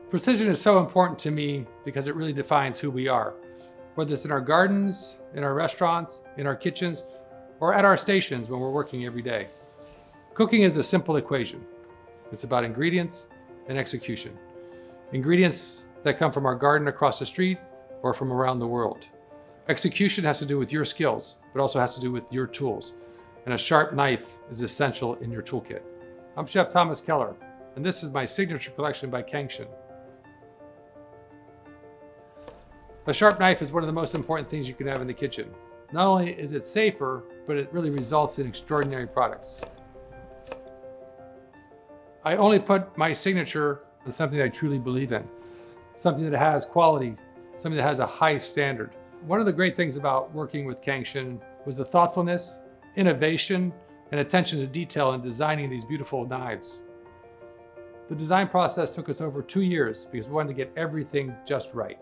Precision is so important to me because it really defines who we are, whether it's in our gardens, in our restaurants, in our kitchens, or at our stations when we're working every day. Cooking is a simple equation. It's about ingredients and execution. Ingredients that come from our garden across the street or from around the world. Execution has to do with your skills, but also has to do with your tools. And a sharp knife is essential in your toolkit. I'm Chef Thomas Keller, and this is my signature collection by Cangshan. A sharp knife is one of the most important things you can have in the kitchen. Not only is it safer, but it really results in extraordinary products. I only put my signature on something I truly believe in, something that has quality, something that has a high standard. One of the great things about working with Cangshan was the thoughtfulness, innovation, and attention to detail in designing these beautiful knives. The design process took us over 2 years because we wanted to get everything just right.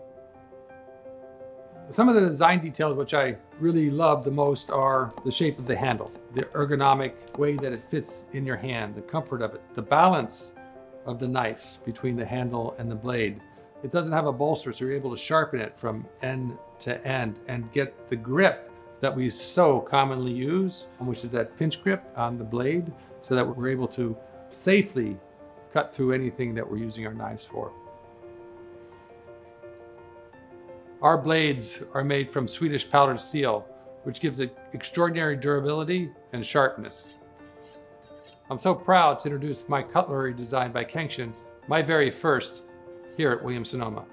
Some of the design details which I really love the most are the shape of the handle, the ergonomic way that it fits in your hand, the comfort of it, the balance of the knife between the handle and the blade. It doesn't have a bolster, so you're able to sharpen it from end to end and get the grip that we so commonly use, which is that pinch grip on the blade, so that we're able to safely cut through anything that we're using our knives for. Our blades are made from Swedish powdered steel, which gives it extraordinary durability and sharpness. I'm so proud to introduce my cutlery designed by Cangshan, my very first, here at Williams-Sonoma.